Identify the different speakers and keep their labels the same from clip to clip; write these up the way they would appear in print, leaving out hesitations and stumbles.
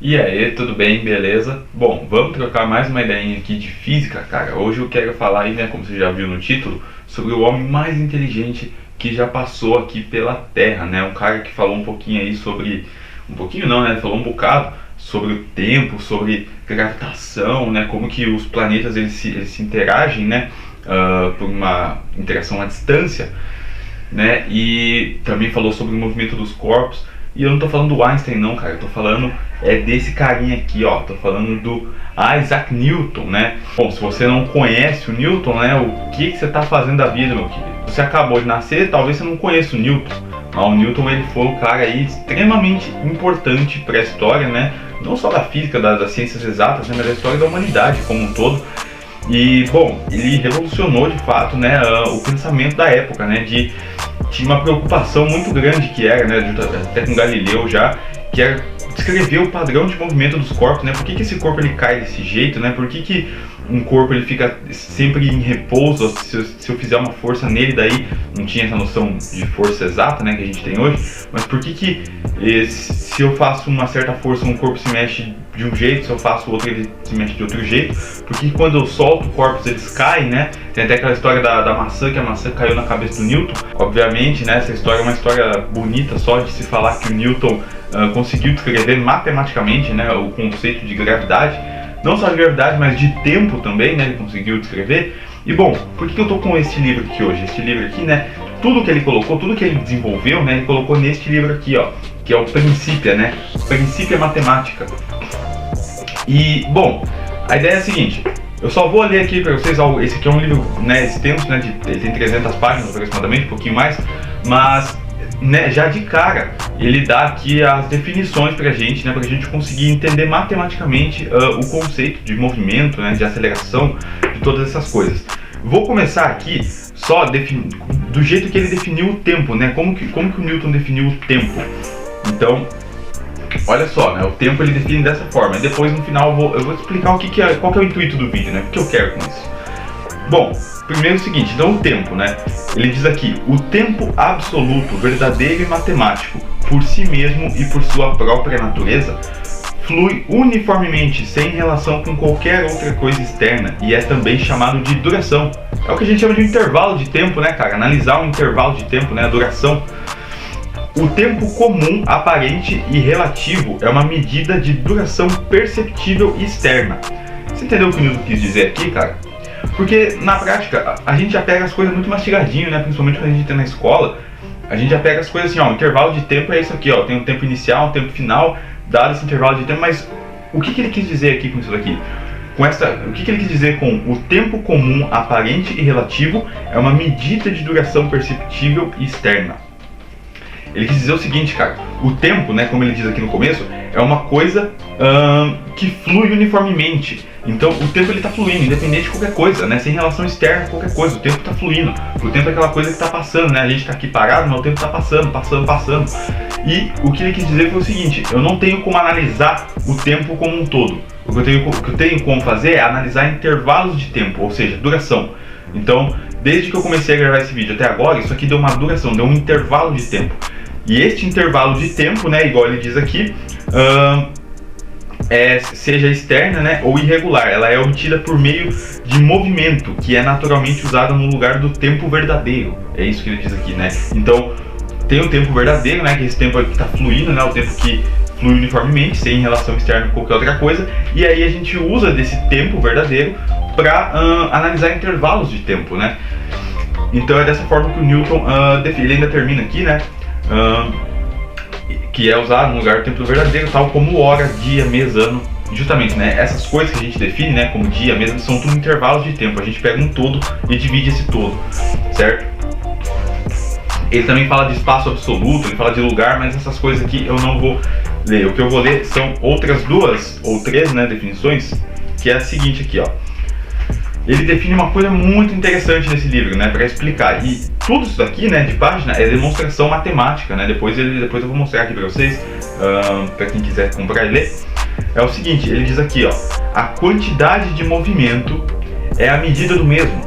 Speaker 1: E aí, tudo bem? Beleza? Bom, vamos trocar mais uma ideinha aqui de física, cara. Hoje eu quero falar aí, né, como você já viu no título, sobre o homem mais inteligente que já passou aqui pela Terra, né? Um cara que falou um pouquinho aí sobre... Um pouquinho não, né? Falou um bocado sobre o tempo, sobre gravitação, né? Como que os planetas eles se interagem, né? Por uma interação à distância, né? E também falou sobre o movimento dos corpos. E eu não tô falando do Einstein não, cara, eu tô falando desse carinha aqui, ó, tô falando do Isaac Newton, né? Bom, se você não conhece o Newton, né, o que você tá fazendo da vida, meu querido? Você acabou de nascer, talvez você não conheça o Newton, mas o Newton, ele foi um cara aí extremamente importante para a história, né? Não só da física, das ciências exatas, né, mas da história da humanidade como um todo. E, bom, ele revolucionou de fato, né, o pensamento da época, né, tinha uma preocupação muito grande que era, né, até com Galileu já, que era descrever o padrão de movimento dos corpos, né, por que esse corpo ele cai desse jeito, né, por que um corpo ele fica sempre em repouso, se eu fizer uma força nele, daí não tinha essa noção de força exata, né, que a gente tem hoje, mas por que se eu faço uma certa força um corpo se mexe de um jeito, se eu faço outro ele se mexe de outro jeito, porque quando eu solto corpos eles caem, né? Tem até aquela história da maçã, que a maçã caiu na cabeça do Newton. Obviamente, né, essa história é uma história bonita só de se falar que o Newton conseguiu descrever matematicamente, né, o conceito de gravidade, não só de gravidade, mas de tempo também, né, ele conseguiu descrever. E bom, por que eu tô com esse livro aqui hoje? Esse livro aqui, né, tudo que ele colocou, tudo que ele desenvolveu, né, ele colocou neste livro aqui, ó, que é o Princípia, né, Princípia Matemática. E, bom, a ideia é a seguinte, eu só vou ler aqui para vocês, esse aqui é um livro, né, extenso, né, ele tem 300 páginas aproximadamente, um pouquinho mais, mas, né, já de cara, ele dá aqui as definições pra gente, né, pra gente conseguir entender matematicamente o conceito de movimento, né, de aceleração, de todas essas coisas. Vou começar aqui só do jeito que ele definiu o tempo, né, como que o Newton definiu o tempo. Então, olha só, né, o tempo ele define dessa forma, e depois no final eu vou explicar qual que é o intuito do vídeo, né, o que eu quero com isso. Bom, primeiro é o seguinte, então o tempo, né, ele diz aqui, o tempo absoluto, verdadeiro e matemático, por si mesmo e por sua própria natureza, flui uniformemente, sem relação com qualquer outra coisa externa, e é também chamado de duração. É o que a gente chama de intervalo de tempo, né, cara, analisar um intervalo de tempo, né, a duração. O tempo comum, aparente e relativo é uma medida de duração perceptível externa. Você entendeu o que o Newton quis dizer aqui, cara? Porque na prática a gente já pega as coisas muito mastigadinho, né? Principalmente quando a gente está na escola, a gente já pega as coisas assim, ó, o intervalo de tempo é isso aqui, ó, tem um tempo inicial, um tempo final, dado esse intervalo de tempo, mas o que ele quis dizer aqui com isso daqui? O que ele quis dizer com o tempo comum, aparente e relativo é uma medida de duração perceptível externa? Ele quis dizer o seguinte, cara, o tempo, né, como ele diz aqui no começo, é uma coisa que flui uniformemente. Então o tempo ele tá fluindo, independente de qualquer coisa, né, sem relação externa a qualquer coisa, o tempo tá fluindo. O tempo é aquela coisa que tá passando, né, a gente tá aqui parado, mas o tempo tá passando. E o que ele quis dizer foi o seguinte, eu não tenho como analisar o tempo como um todo. O que eu tenho como fazer é analisar intervalos de tempo, ou seja, duração. Então, desde que eu comecei a gravar esse vídeo até agora, isso aqui deu uma duração, deu um intervalo de tempo. E este intervalo de tempo, né, igual ele diz aqui, seja externa, né, ou irregular, ela é obtida por meio de movimento, que é naturalmente usado no lugar do tempo verdadeiro. É isso que ele diz aqui, né? Então, tem o tempo verdadeiro, né, que é esse tempo que está fluindo, né, o tempo que flui uniformemente, sem relação externa com qualquer outra coisa, e aí a gente usa desse tempo verdadeiro para analisar intervalos de tempo, né? Então é dessa forma que o Newton ele ainda termina aqui, né? Que é usado no lugar do tempo verdadeiro, tal como hora, dia, mês, ano. Justamente, né? Essas coisas que a gente define, né? Como dia, mês, são tudo intervalos de tempo. A gente pega um todo e divide esse todo, certo? Ele também fala de espaço absoluto, ele fala de lugar, mas essas coisas aqui eu não vou ler. O que eu vou ler são outras duas ou três, né, definições, que é a seguinte aqui, ó. Ele define uma coisa muito interessante nesse livro, né, para explicar. E tudo isso aqui, né, de página é demonstração matemática, né. Depois eu vou mostrar aqui para vocês, para quem quiser comprar e ler. É o seguinte, ele diz aqui, ó, a quantidade de movimento é a medida do mesmo,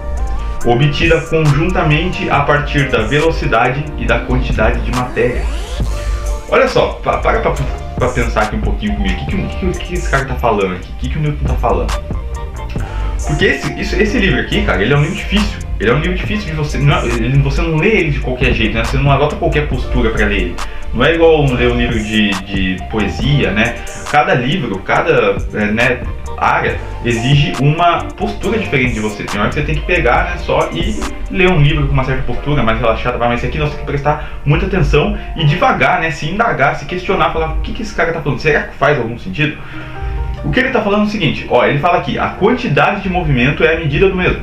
Speaker 1: obtida conjuntamente a partir da velocidade e da quantidade de matéria. Olha só, para pra pensar aqui um pouquinho comigo. O que esse cara tá falando aqui? O que o Newton tá falando? Porque esse livro aqui, cara, ele é um livro difícil. Ele é um livro difícil de você... você não lê ele de qualquer jeito, né? Você não adota qualquer postura pra ler ele. Não é igual ler um livro de poesia, né? Cada livro, cada área exige uma postura diferente de você. Tem hora que você tem que pegar, né, só e ler um livro com uma certa postura mais relaxada, mas esse aqui nós temos que prestar muita atenção e devagar, né, se indagar, se questionar, falar o que esse cara tá falando, será que faz algum sentido? O que ele tá falando é o seguinte, ó, ele fala aqui, a quantidade de movimento é a medida do mesmo,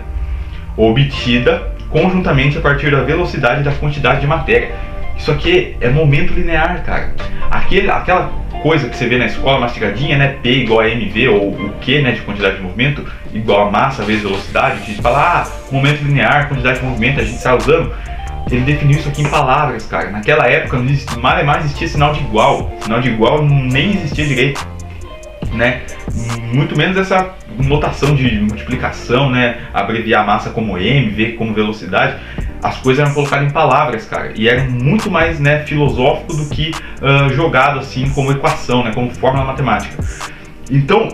Speaker 1: obtida conjuntamente a partir da velocidade e da quantidade de matéria. Isso aqui é momento linear, cara. Aquela coisa que você vê na escola mastigadinha, né? P igual a mv, ou o Q, né, de quantidade de movimento, igual a massa vezes velocidade, que a gente fala, momento linear, quantidade de movimento, a gente está usando. Ele definiu isso aqui em palavras, cara. Naquela época não existia, mais existia sinal de igual. Sinal de igual nem existia direito, né? Muito menos essa notação de multiplicação, né? Abreviar a massa como mv, como velocidade. As coisas eram colocadas em palavras, cara, e era muito mais, né, filosófico do que jogado assim como equação, né, como fórmula matemática. Então,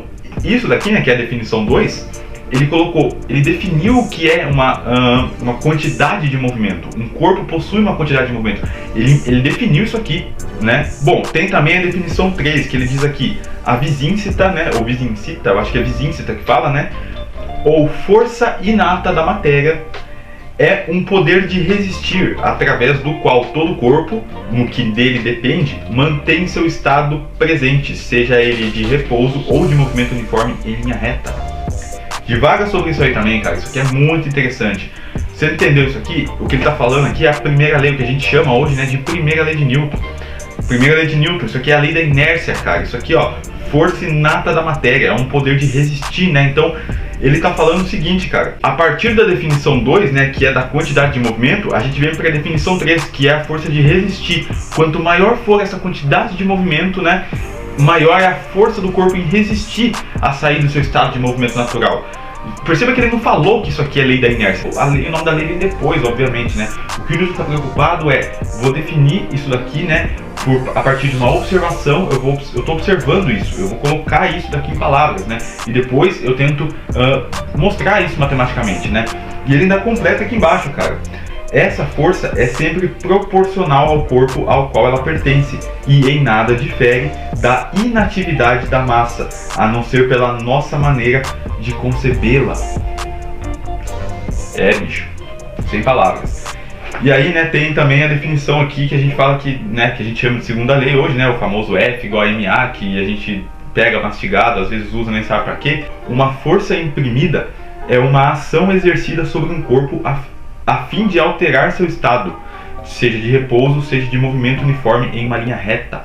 Speaker 1: isso daqui, né, que é a definição 2, ele definiu o que é uma quantidade de movimento. Um corpo possui uma quantidade de movimento. Ele definiu isso aqui, né? Bom, tem também a definição 3, que ele diz aqui, a visincita, né, ou visincita, eu acho que é visincita que fala, né, ou força inata da matéria, é um poder de resistir, através do qual todo corpo, no que dele depende, mantém seu estado presente, seja ele de repouso ou de movimento uniforme em linha reta. Divaga sobre isso aí também, cara, isso aqui é muito interessante. Você entendeu isso aqui? O que ele está falando aqui é a primeira lei, o que a gente chama hoje, né, de primeira lei de Newton. Primeira lei de Newton, isso aqui é a lei da inércia, cara, isso aqui, ó, força inata da matéria, é um poder de resistir, né, então... Ele está falando o seguinte, cara, a partir da definição 2, né, que é da quantidade de movimento, a gente vem para a definição 3, que é a força de resistir. Quanto maior for essa quantidade de movimento, né, maior é a força do corpo em resistir a sair do seu estado de movimento natural. Perceba que ele não falou que isso aqui é lei da inércia. O nome da lei vem depois, obviamente, né. O que o Newton está preocupado é, vou definir isso daqui, né, a partir de uma observação, eu estou observando isso, eu vou colocar isso daqui em palavras, né? E depois eu tento mostrar isso matematicamente, né? E ele ainda completa aqui embaixo, cara. Essa força é sempre proporcional ao corpo ao qual ela pertence e em nada difere da inatividade da massa, a não ser pela nossa maneira de concebê-la. Bicho, sem palavras. E aí, né, tem também a definição aqui que a gente fala que, né, que a gente chama de segunda lei hoje, né, o famoso F igual a MA, que a gente pega mastigado, às vezes usa nem sabe pra quê. Uma força imprimida é uma ação exercida sobre um corpo a fim de alterar seu estado, seja de repouso, seja de movimento uniforme em uma linha reta.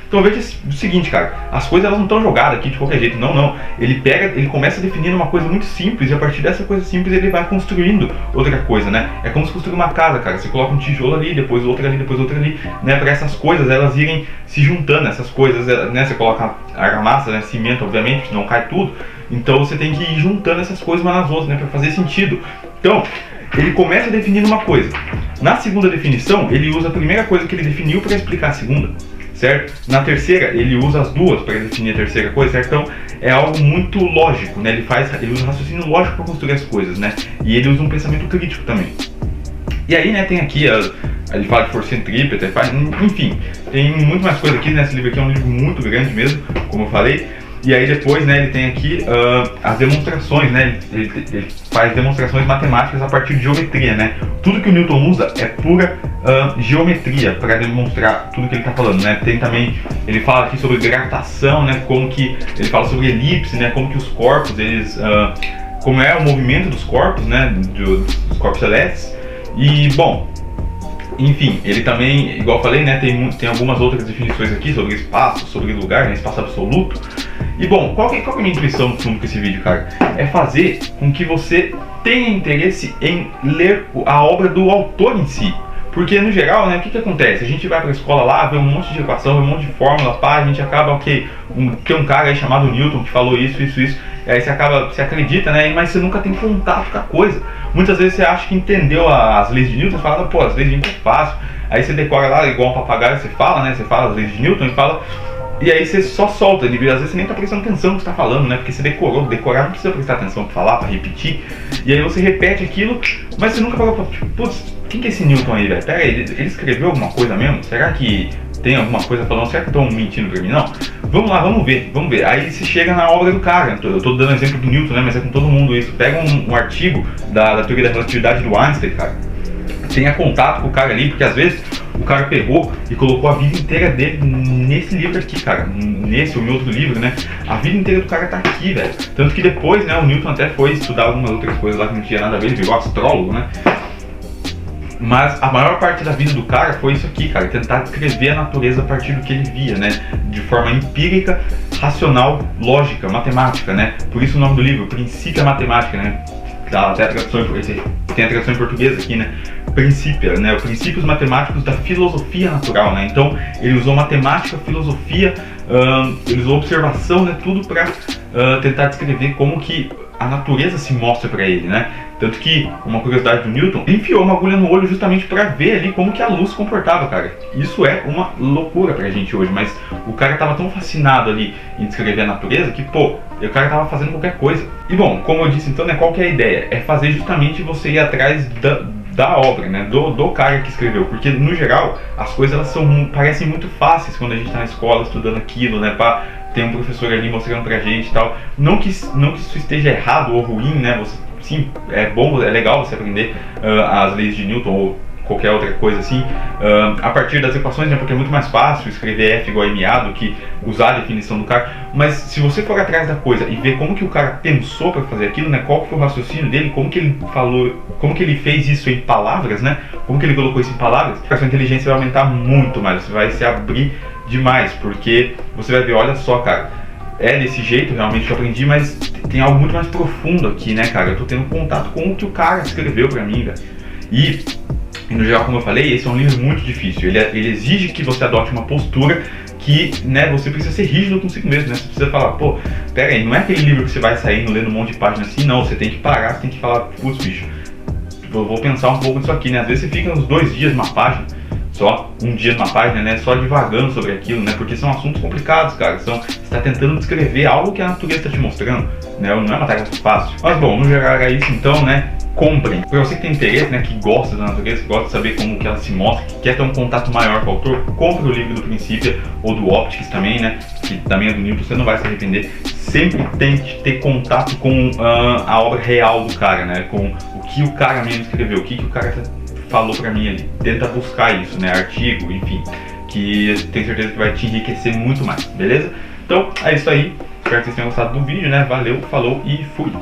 Speaker 1: Então veja o seguinte, cara, as coisas elas não estão jogadas aqui de qualquer jeito, não. Ele começa definindo uma coisa muito simples e a partir dessa coisa simples ele vai construindo outra coisa, né? É como se construir uma casa, cara, você coloca um tijolo ali, depois outro ali, depois outro ali, né? Para essas coisas elas irem se juntando, essas coisas, né? Você coloca argamassa, né? Cimento, obviamente, senão cai tudo. Então você tem que ir juntando essas coisas umas nas outras, né? Para fazer sentido. Então, ele começa definindo uma coisa. Na segunda definição, ele usa a primeira coisa que ele definiu para explicar a segunda. Certo? Na terceira, ele usa as duas para definir a terceira coisa, certo? Então, é algo muito lógico, né? Ele usa um raciocínio lógico para construir as coisas, né? E ele usa um pensamento crítico também. E aí, né, tem aqui, ele fala de força centrípeta, enfim, tem muito mais coisa aqui, né? Esse livro aqui é um livro muito grande mesmo, como eu falei. E aí depois, né, ele tem aqui as demonstrações, né, ele faz demonstrações matemáticas a partir de geometria, né. Tudo que o Newton usa é pura geometria para demonstrar tudo que ele está falando, né. Tem também, ele fala aqui sobre gravitação, né, como que, ele fala sobre elipse, né, como que os corpos, eles, como é o movimento dos corpos, né, dos corpos celestes. E, bom, enfim, ele também, igual eu falei, né, tem algumas outras definições aqui sobre espaço, sobre lugar, né, espaço absoluto. E bom, qual que é a minha intuição no fundo com esse vídeo, cara? É fazer com que você tenha interesse em ler a obra do autor em si. Porque no geral, né, o que acontece? A gente vai pra escola lá, vê um monte de equação, vê um monte de fórmula, pá, a gente acaba que um cara aí chamado Newton que falou isso, e aí você acredita, né, mas você nunca tem contato com a coisa. Muitas vezes você acha que entendeu as leis de Newton, você fala, pô, as leis de Newton é fácil. Aí você decora lá, igual um papagaio, você fala, né, você fala as leis de Newton e fala, E aí você só solta, às vezes você nem tá prestando atenção no que você tá falando, né? Porque você decorar não precisa prestar atenção pra falar, pra repetir. E aí você repete aquilo, mas você nunca parou pra, tipo, putz, quem que é esse Newton aí, velho? Pera aí, ele escreveu alguma coisa mesmo? Será que tem alguma coisa falando? Será que estão mentindo pra mim? Não. Vamos lá, vamos ver. Aí você chega na obra do cara. Eu tô dando exemplo do Newton, né? Mas é com todo mundo isso. Pega um artigo da teoria da relatividade do Einstein, cara. Tenha contato com o cara ali, porque às vezes o cara pegou e colocou a vida inteira dele nesse livro aqui, cara. Nesse ou em outro livro, né? A vida inteira do cara tá aqui, velho. Tanto que depois, né, o Newton até foi estudar algumas outras coisas lá que não tinha nada a ver, ele virou astrólogo, né? Mas a maior parte da vida do cara foi isso aqui, cara, tentar descrever a natureza a partir do que ele via, né? De forma empírica, racional, lógica, matemática, né? Por isso o nome do livro, Princípio Matemática, né? Até a tradução, tem a tradução em português aqui, né? Princípio, né? Os princípios matemáticos da filosofia natural, né? Então ele usou matemática, filosofia, ele usou observação, né? Tudo para tentar descrever como que a natureza se mostra para ele, né? Tanto que, uma curiosidade do Newton, ele enfiou uma agulha no olho justamente para ver ali como que a luz se comportava, cara. Isso é uma loucura pra gente hoje, mas o cara tava tão fascinado ali em descrever a natureza que, pô, o cara tava fazendo qualquer coisa. E bom, como eu disse então, né, qual que é a ideia? É fazer justamente você ir atrás da obra, né, do cara que escreveu, porque no geral as coisas elas parecem muito fáceis quando a gente tá na escola estudando aquilo, né, tem um professor ali mostrando pra gente e tal. Não que isso esteja errado ou ruim, né, sim, é bom, é legal você aprender as leis de Newton ou qualquer outra coisa assim, a partir das equações, né, porque é muito mais fácil escrever F igual a MA do que usar a definição do cara. Mas se você for atrás da coisa e ver como que o cara pensou para fazer aquilo, né, qual que foi o raciocínio dele, como que ele falou, como que ele fez isso em palavras, né, como que ele colocou isso em palavras, a sua inteligência vai aumentar muito mais, você vai se abrir demais, porque você vai ver, olha só, cara, é desse jeito realmente que eu aprendi, mas tem algo muito mais profundo aqui, né, cara? Eu tô tendo contato com o que o cara escreveu pra mim, velho. E no geral, como eu falei, esse é um livro muito difícil. Ele exige que você adote uma postura que, né, você precisa ser rígido consigo mesmo, né? Você precisa falar, pô, pera aí, não é aquele livro que você vai saindo lendo um monte de páginas assim, não. Você tem que parar, você tem que falar, putz, bicho, eu vou pensar um pouco nisso aqui, né? Às vezes você fica uns 2 dias numa página, só um dia numa página, né, só divagando sobre aquilo, né, porque são assuntos complicados, cara, você está tentando descrever algo que a natureza está te mostrando, né, não é uma tarefa fácil. Mas bom, no geral era isso então, né, comprem. Para você que tem interesse, né, que gosta da natureza, que gosta de saber como que ela se mostra, que quer ter um contato maior com o autor, compre o livro do Princípio ou do Optics também, né, que também é do Newton, você não vai se arrepender. Sempre tente ter contato com a obra real do cara, né, com o que o cara mesmo escreveu, o que o cara falou pra mim ali. Tenta buscar isso, né, artigo, enfim, que tenho certeza que vai te enriquecer muito mais, beleza? Então é isso aí, espero que vocês tenham gostado do vídeo, né, valeu, falou e fui!